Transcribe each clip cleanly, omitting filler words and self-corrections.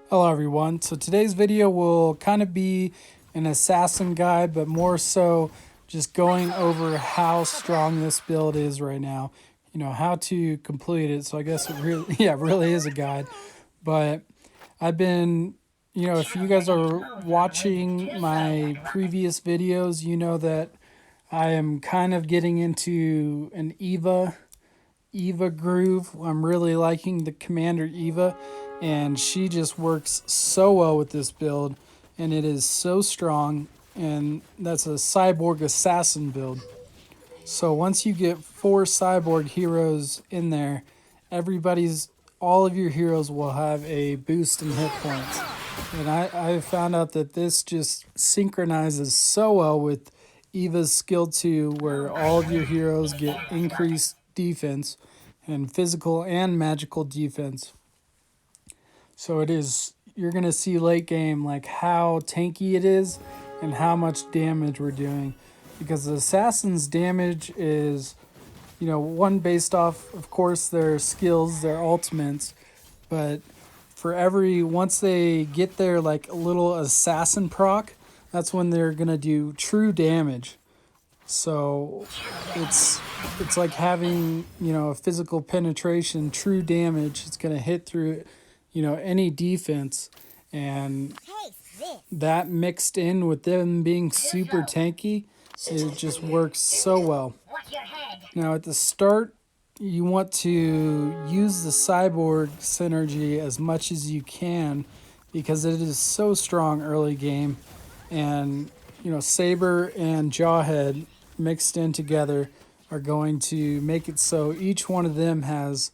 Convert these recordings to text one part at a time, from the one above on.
Hello everyone. So today's video will kind of be an assassin guide, but more so just going over how strong this build is right now. You know, how to complete it. So I guess it really, yeah, it really is a guide. But I've been, if you guys are watching my previous videos, you know that I am kind of getting into an Eva groove. I'm really liking the Commander Eva, and she just works so well with this build, and it is so strong, and that's a cyborg assassin build. So once you get 4 cyborg heroes in there, all of your heroes will have a boost in hit points. And I found out that this just synchronizes so well with Eva's skill 2, where all of your heroes get increased defense and physical and magical defense. So you're going to see late game like how tanky it is and how much damage we're doing. Because the assassin's damage is, one based off, of course, their skills, their ultimates, but once they get their like little assassin proc, that's when they're gonna do true damage. So it's like having, a physical penetration, true damage. It's gonna hit through, any defense, and that mixed in with them being super tanky, it just works so well. Now at the start, you want to use the cyborg synergy as much as you can because it is so strong early game. And Saber and Jawhead mixed in together are going to make it so each one of them has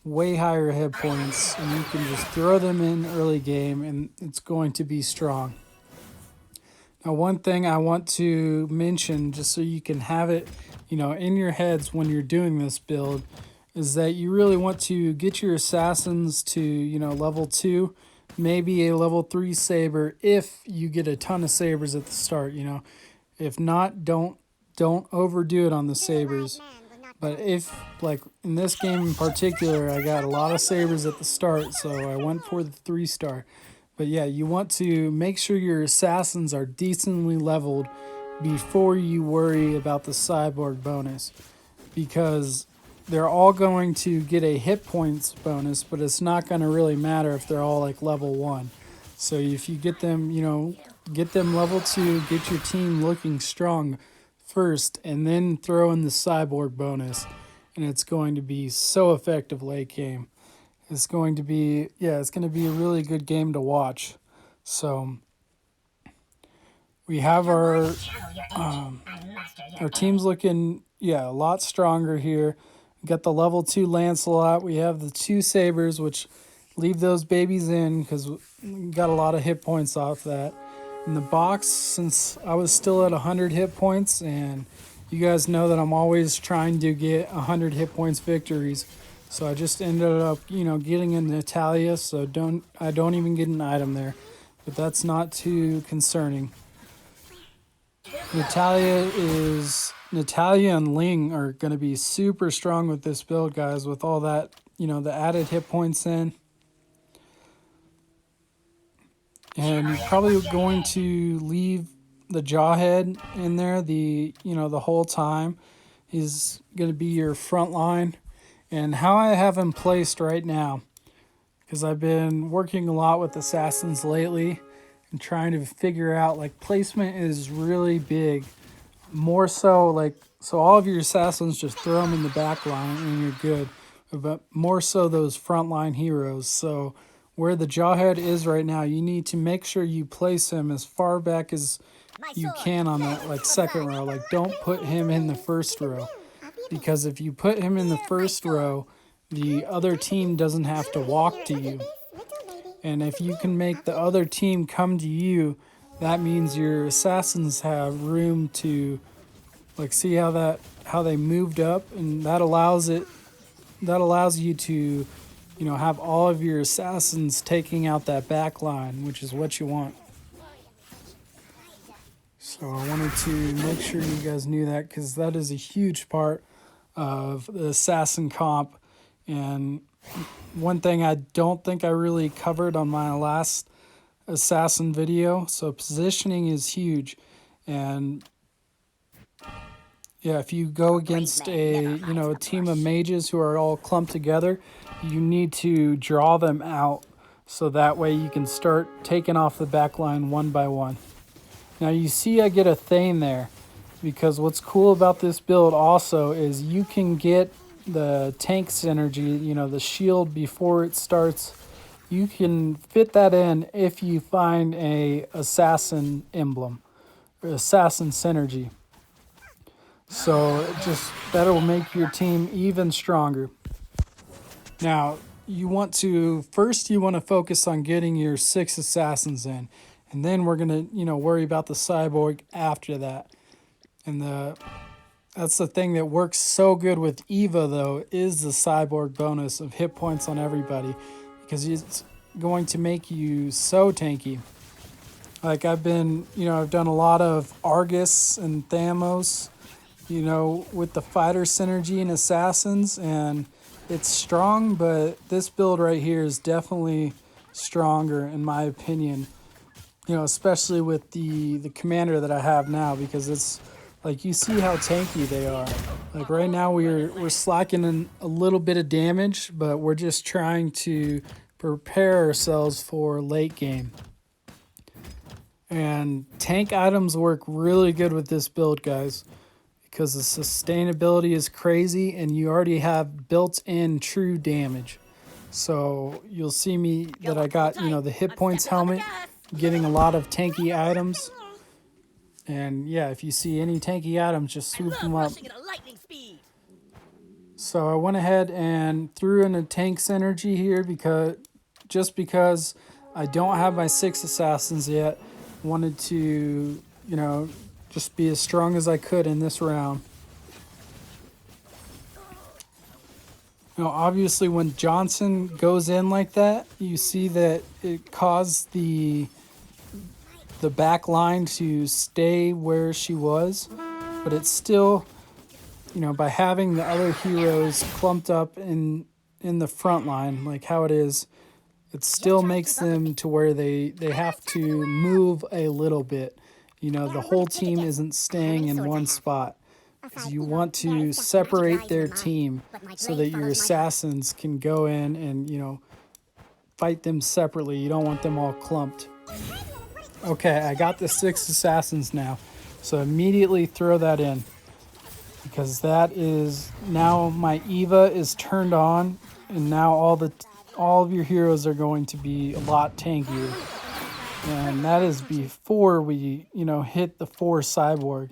way higher hit points, and you can just throw them in early game and it's going to be strong. Now, one thing I want to mention, just so you can have it, in your heads when you're doing this build, is that you really want to get your assassins to, level 2, maybe a level 3 saber if you get a ton of sabers at the start. If not, don't overdo it on the sabers. But if, like in this game in particular, I got a lot of sabers at the start, so I went for the 3-star. But yeah, you want to make sure your assassins are decently leveled before you worry about the cyborg bonus, because they're all going to get a hit points bonus, but it's not going to really matter if they're all like level 1. So if you get them, get them level 2, get your team looking strong first, and then throw in the cyborg bonus, and it's going to be so effective late game. It's going to be a really good game to watch. So we have our team's looking a lot stronger here. We got the level 2 Lancelot. We have the 2 sabers, which leave those babies in because we got a lot of hit points off that. In the box, since I was still at 100 hit points, and you guys know that I'm always trying to get 100 hit points victories. So I just ended up, getting in Natalia, so I don't even get an item there. But that's not too concerning. Natalia and Ling are going to be super strong with this build, guys, with all that, the added hit points in. And you're probably going to leave the Jawhead in there the whole time. He's going to be your front line. And how I have him placed right now, because I've been working a lot with assassins lately and trying to figure out, like, placement is really big. More so, so all of your assassins, just throw them in the back line and you're good. But more so those frontline heroes. So where the Jawhead is right now, you need to make sure you place him as far back as you can on that, second row. Don't put him in the first row. Because if you put him in the first row, the other team doesn't have to walk to you. And if you can make the other team come to you, that means your assassins have room to, see how they moved up, and that allows you to, have all of your assassins taking out that back line, which is what you want. So I wanted to make sure you guys knew that, because that is a huge part of the assassin comp, and one thing I don't think I really covered on my last assassin video. So positioning is huge. And yeah, if you go against a team of mages who are all clumped together, you need to draw them out so that way you can start taking off the back line one by one. Now you see I get a Thane there because what's cool about this build also is you can get the tank synergy, the shield before it starts. You can fit that in if you find a assassin emblem or assassin synergy. So that'll make your team even stronger. Now, you want to focus on getting your 6 assassins in, and then we're going to, worry about the cyborg after that. And that's the thing that works so good with Eva though, is the cyborg bonus of hit points on everybody, because it's going to make you so tanky. Like I've done a lot of Argus and Thamos, with the fighter synergy and assassins, and it's strong, but this build right here is definitely stronger in my opinion, especially with the commander that I have now, because it's like you see how tanky they are. Like right now we're slacking in a little bit of damage, but we're just trying to prepare ourselves for late game. And tank items work really good with this build, guys, because the sustainability is crazy and you already have built-in true damage. So you'll see me that I got, the hit points helmet, getting a lot of tanky items. And yeah, if you see any tanky items, just swoop them up. So I went ahead and threw in a tank synergy here because I don't have my 6 assassins yet. Wanted to, just be as strong as I could in this round. Obviously when Johnson goes in like that, you see that it caused the back line to stay where she was, but it's still, by having the other heroes clumped up in the front line, like how it is, it still makes them to where they have to move a little bit. The whole team isn't staying in one spot. Because you want to separate their team so that your assassins can go in and, fight them separately. You don't want them all clumped. Okay, I got the 6 assassins now. So immediately throw that in. Because that is, now my Eva is turned on. And now all of your heroes are going to be a lot tankier. And that is before we, hit the 4 cyborg,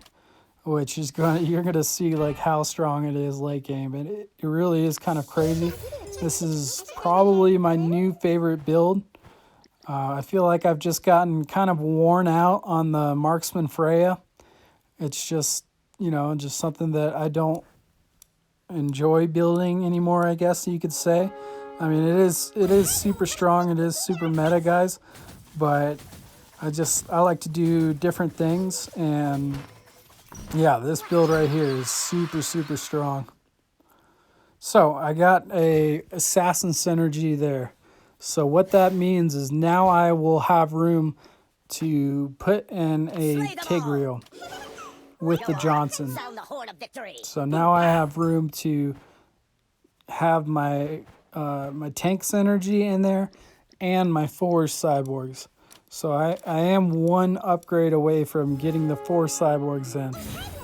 which is you're gonna see like how strong it is late game, and it really is kind of crazy. This is probably my new favorite build. I feel like I've just gotten kind of worn out on the Marksman Freya. It's just, just something that I don't enjoy building anymore, I guess you could say. I mean, it is super strong, it is super meta, guys, but I like to do different things, and yeah, this build right here is super, super strong. So I got a assassin synergy there. So what that means is now I will have room to put in a Tigreal with the Johnson. So now I have room to have my my tank synergy in there and my 4 cyborgs. So I am 1 upgrade away from getting the 4 cyborgs in.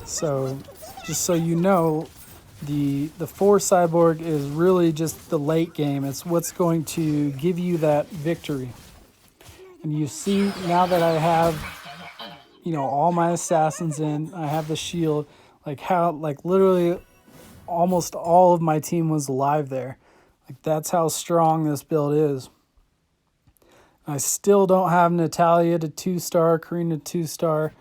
So just so you know, the 4 cyborg is really just the late game. It's what's going to give you that victory. And you see now that I have, all my assassins in, I have the shield, like literally almost all of my team was alive there. Like that's how strong this build is. I still don't have Natalia to 2-star, Karina 2-star.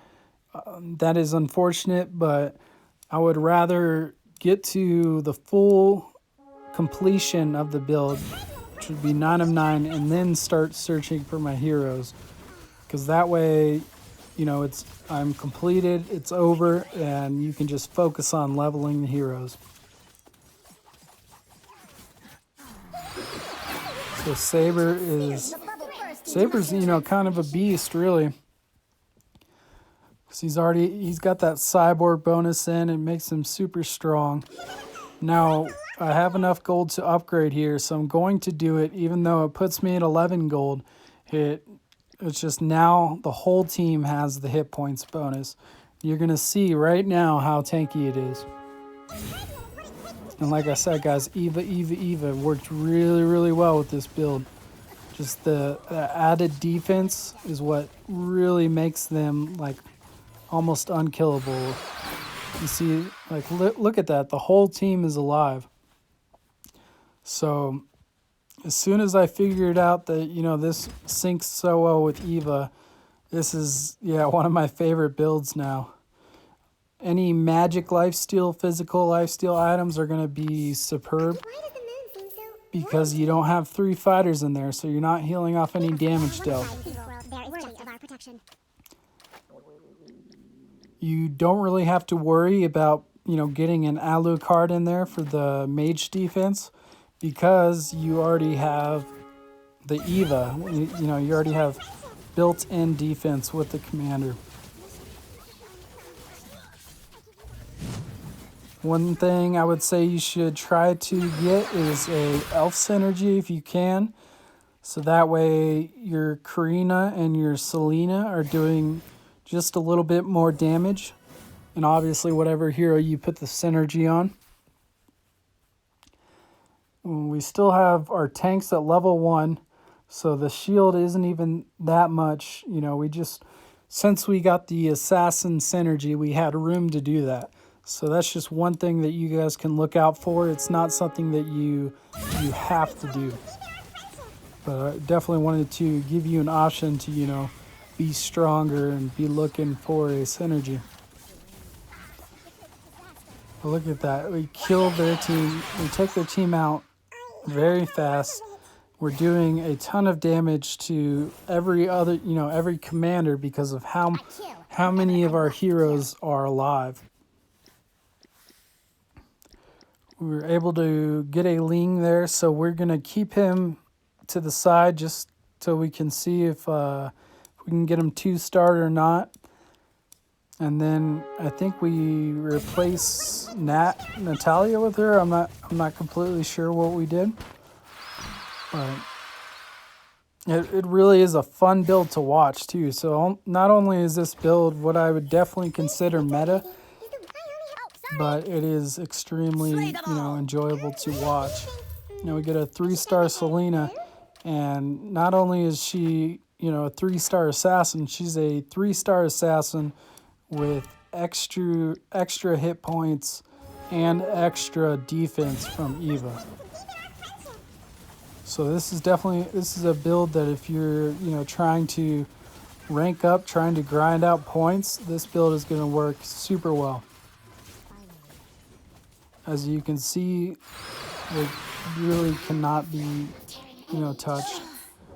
That is unfortunate, but I would rather get to the full completion of the build, which would be 9 of 9, and then start searching for my heroes. Because that way, I'm completed, it's over, and you can just focus on leveling the heroes. So Saber's, you know, kind of a beast, really. Because he's got that cyborg bonus in. It makes him super strong. Now, I have enough gold to upgrade here, so I'm going to do it, even though it puts me at 11 gold. It's just now the whole team has the hit points bonus. You're going to see right now how tanky it is. And like I said, guys, Eva worked really, really well with this build. Just the added defense is what really makes them, like, almost unkillable. You see, like, look at that. The whole team is alive. So as soon as I figured out that, you know, this syncs so well with Eva, this is, yeah, one of my favorite builds now. Any magic lifesteal, physical lifesteal items are going to be superb because you don't have 3 fighters in there, so you're not healing off any damage dealt. You don't really have to worry about, you know, getting an Alu card in there for the mage defense because you already have the Eva. You know, you already have built-in defense with the commander. One thing I would say you should try to get is a elf synergy if you can. So that way your Karina and your Selena are doing just a little bit more damage. And obviously whatever hero you put the synergy on. We still have our tanks at level 1. So the shield isn't even that much. You know, since we got the assassin synergy, we had room to do that. So that's just one thing that you guys can look out for. It's not something that you have to do. But I definitely wanted to give you an option to, you know, be stronger and be looking for a synergy. But look at that. We killed their team. We took their team out very fast. We're doing a ton of damage to every other, you know, every commander because of how many of our heroes are alive. We were able to get a Ling there, so we're going to keep him to the side just so we can see if we can get him 2-star or not. And then I think we replace Natalia with her. I'm not completely sure what we did. But it really is a fun build to watch too. So not only is this build what I would definitely consider meta, but it is extremely, you know, enjoyable to watch. You know, we get a 3-star Selena, and not only is she, you know, a 3-star assassin, she's a 3-star assassin with extra hit points and extra defense from Eva. So this is a build that if you're, you know, trying to rank up, trying to grind out points, this build is going to work super well. As you can see, it really cannot be, you know, touched.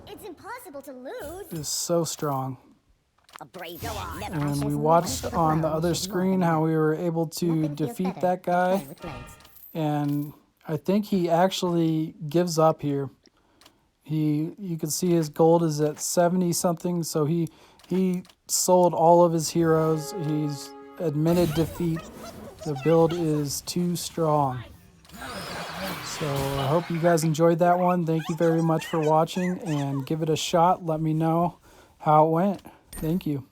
It's impossible to lose. It's so strong. And we watched on the other screen how we were able to defeat that guy. And I think he actually gives up here. You can see his gold is at 70 something, so he sold all of his heroes. He's admitted defeat. The build is too strong. So I hope you guys enjoyed that one. Thank you very much for watching, and give it a shot. Let me know how it went. Thank you.